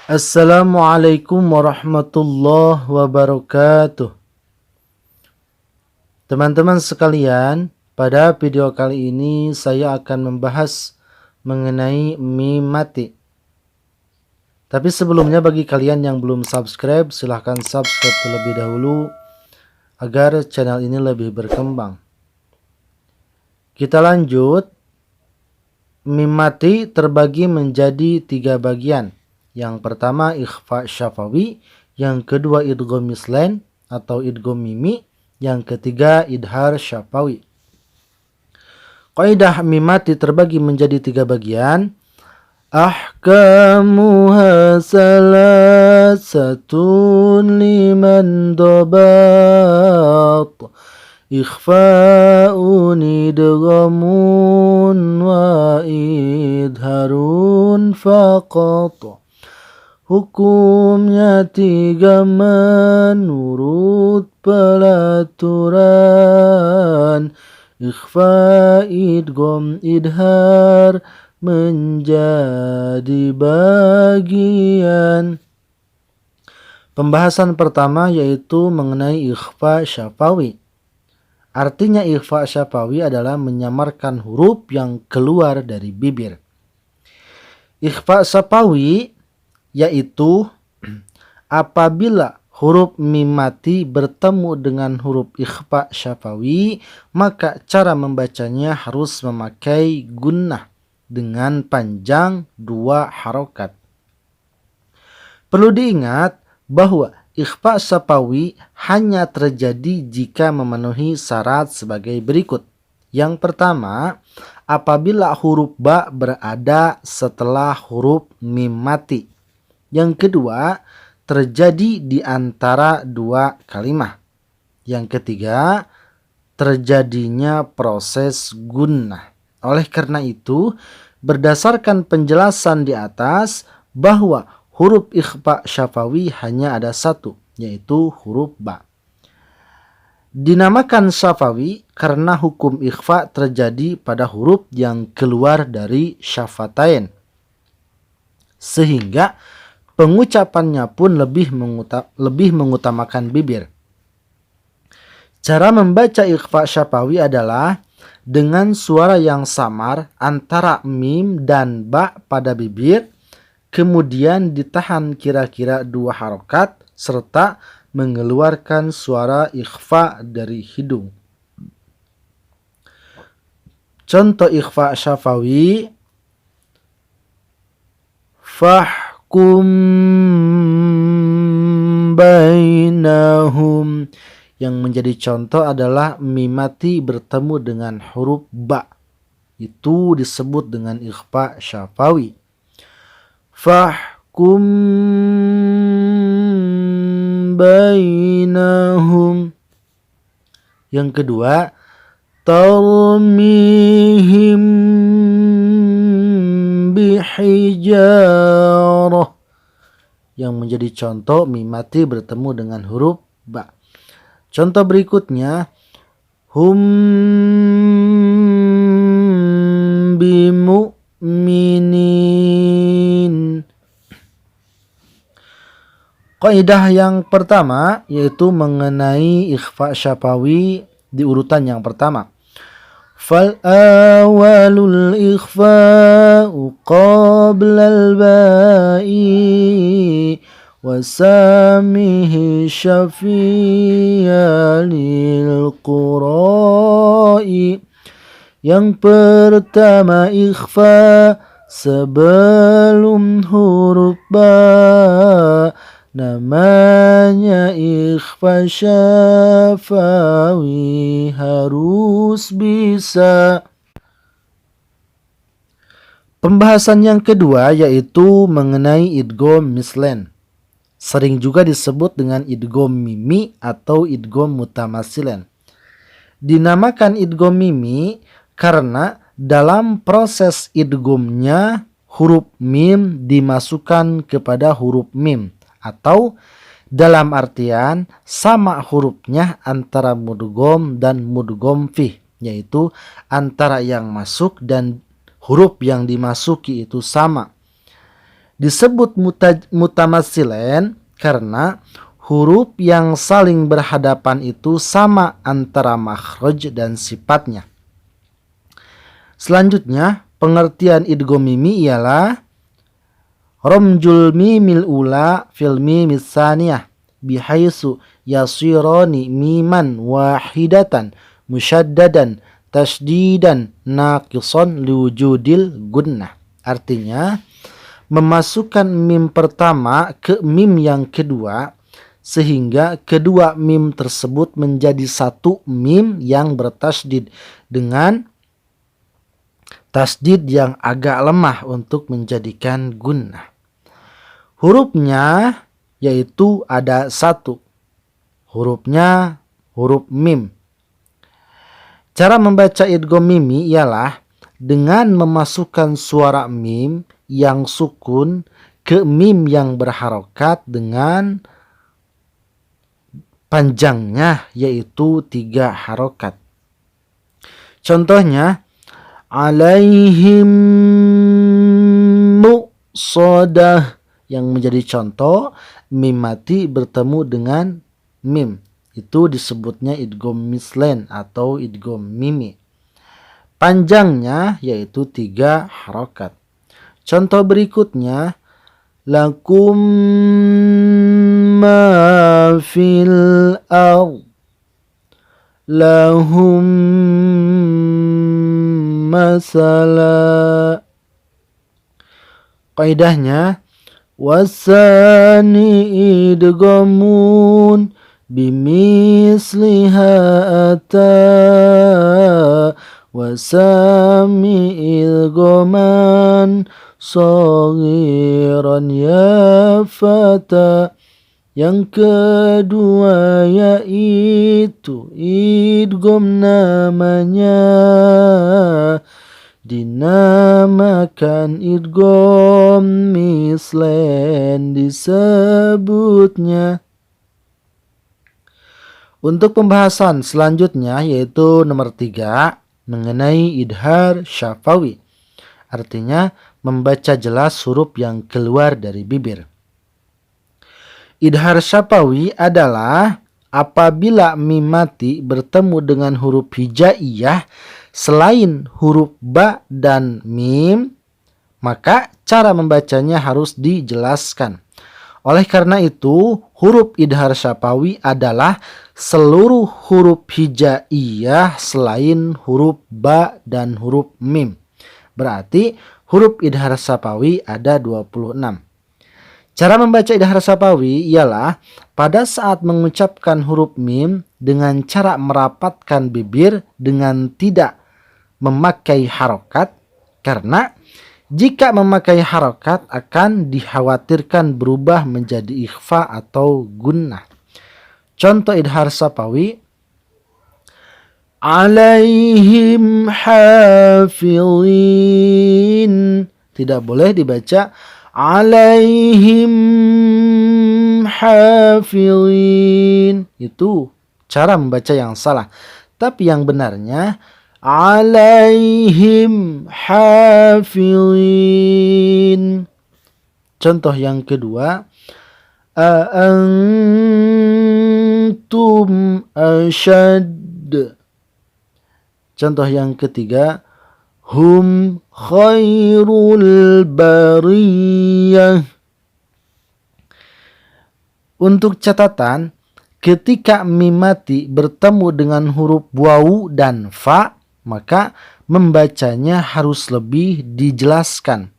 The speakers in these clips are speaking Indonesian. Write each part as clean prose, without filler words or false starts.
Assalamualaikum warahmatullahi wabarakatuh. Teman-teman sekalian, pada video kali ini saya akan membahas mengenai mim mati. Tapi sebelumnya bagi kalian yang belum subscribe, silahkan subscribe terlebih dahulu agar channel ini lebih berkembang. Kita lanjut. Mim mati terbagi menjadi 3 bagian. Yang pertama ikhfa syafawi, yang kedua idgham mislen atau idgham mimi, yang ketiga idhar syafawi. Kaidah mim mati terbagi menjadi 3 bagian. Ahkamuha salasatun liman dabat. Ikhfa'un idghamun wa idharun faqat. Hukumnya 3 menurut pelaturan. Ikhfa, idgham, idhar menjadi bagian. Pembahasan pertama yaitu mengenai ikhfa syafawi. Artinya ikhfa syafawi adalah menyamarkan huruf yang keluar dari bibir. Ikhfa syafawi yaitu apabila huruf mim mati bertemu dengan huruf ikhfa syafawi, maka cara membacanya harus memakai gunnah dengan panjang 2 harokat. Perlu diingat bahwa ikhfa syafawi hanya terjadi jika memenuhi syarat sebagai berikut. Yang pertama, apabila huruf ba berada setelah huruf mim mati. Yang kedua, terjadi di antara 2 kalimat. Yang ketiga, terjadinya proses gunnah. Oleh karena itu, berdasarkan penjelasan di atas bahwa huruf ikhfa syafawi hanya ada 1, yaitu huruf ba. Dinamakan syafawi karena hukum ikhfa terjadi pada huruf yang keluar dari syafatain. Sehingga pengucapannya pun lebih mengutamakan bibir. Cara membaca ikhfa syafawi adalah dengan suara yang samar antara mim dan ba pada bibir, kemudian ditahan kira-kira 2 harokat serta mengeluarkan suara ikhfa dari hidung. Contoh ikhfa syafawi, fahkum bainahum. Yang menjadi contoh adalah mim mati bertemu dengan huruf ba. Itu disebut dengan ikhfa syafawi. Fahkum bainahum. Yang kedua, tarmihim bihijarah. Yang menjadi contoh mim mati bertemu dengan huruf ba. Contoh berikutnya, hum bimu'minin. Kaidah yang pertama yaitu mengenai ikhfa syafawi di urutan yang pertama. Fal awalul ikhfa'u qabla al-ba'i wasamihi syafi'a lil qura'i. Yang pertama ikhfa sebelum huruf ba, namanya ikhfa syafawi, harus bisa. Pembahasan yang kedua yaitu mengenai idgham mislen. Sering juga disebut dengan idgham mimi atau idgham mutamasilen. Dinamakan idgham mimi karena dalam proses idghamnya huruf mim dimasukkan kepada huruf mim, atau dalam artian sama hurufnya antara mudgham dan mudgham fih, yaitu antara yang masuk dan huruf yang dimasuki itu sama. Disebut mutamatsilen karena huruf yang saling berhadapan itu sama antara makhraj dan sifatnya. Selanjutnya, pengertian idgham mimi ialah ramjul mimil ula fil mimis tsaniyah bihaitsu yasirani miman wahidatan musyaddadan tasdidan naqisan liwujudil gunnah. Artinya, memasukkan mim pertama ke mim yang kedua sehingga kedua mim tersebut menjadi satu mim yang bertasdid dengan tasdid yang agak lemah untuk menjadikan gunnah. Hurufnya yaitu ada satu. Hurufnya huruf mim. Cara membaca idgham mimi ialah dengan memasukkan suara mim yang sukun ke mim yang berharokat dengan panjangnya yaitu 3 harokat. Contohnya alaihim muqsadah yang menjadi contoh mim mati bertemu dengan mim. Itu disebutnya idgham mislen atau idgham mimi. Panjangnya yaitu 3 harokat. Contoh berikutnya, lakum ma fil ard lahum masala. Kaidahnya wasani idghamun bimisliha ata wasami idghaman saghiran ya fata. Yang kedua yaitu idgham namanya dinamakan idgham mislen disebutnya. Untuk pembahasan selanjutnya yaitu nomor 3 mengenai idhar syafawi. Artinya membaca jelas huruf yang keluar dari bibir. Idhar syafawi adalah apabila mim mati bertemu dengan huruf hijaiyah selain huruf ba dan mim, maka cara membacanya harus dijelaskan. Oleh karena itu, huruf idhar syafawi adalah seluruh huruf hijaiyah selain huruf ba dan huruf mim. Berarti huruf idhar syafawi ada 26. Cara membaca idhar syafawi ialah pada saat mengucapkan huruf mim dengan cara merapatkan bibir dengan tidak memakai harokat, karena jika memakai harokat akan dikhawatirkan berubah menjadi ikhfa atau gunnah. Contoh idhar syafawi, alaihim hafizin. Tidak boleh dibaca alaihim hafizin. Itu cara membaca yang salah. Tapi yang benarnya alaihim hafizin. Contoh yang kedua, antum asyad. Contoh yang ketiga, hum khairul bariyah. Untuk catatan, ketika mim mati bertemu dengan huruf wawu dan fa, maka membacanya harus lebih dijelaskan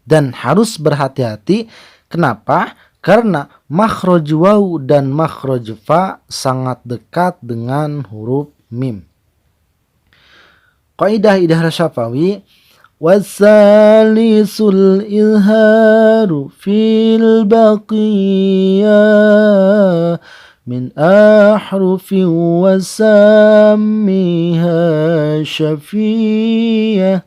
dan harus berhati-hati. Kenapa? Karena makhraj wawu dan makhraj fa sangat dekat dengan huruf mim. Qaidah idhar syafawi, wasalisul izharu fil baqiyah min ahrufi wasammiha syafiyah.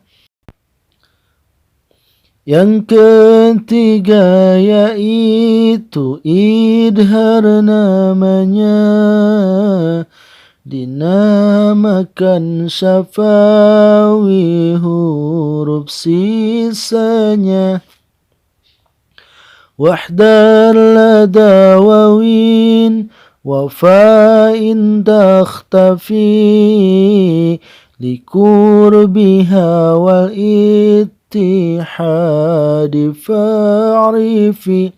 Yang ketiga yaitu idhar namanya dinamakan syafawi huruf sisanya. واحذر لدى ووين وفاء تختفي لقربها والاتحاد fa'rifi.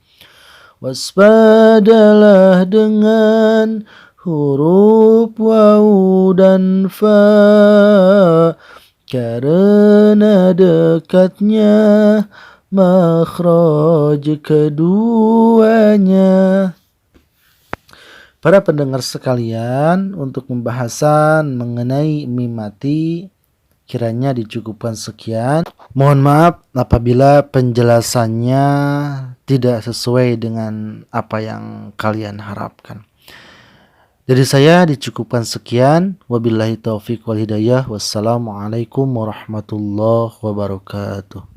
Waspadalah dengan huruf waw dan fa, karena dekatnya makhraj keduanya. Para pendengar sekalian, untuk pembahasan mengenai mim mati kiranya dicukupkan sekian. Mohon maaf apabila penjelasannya tidak sesuai dengan apa yang kalian harapkan. Dari saya dicukupkan sekian. Wabillahi taufiq wal hidayah. Wassalamualaikum warahmatullahi wabarakatuh.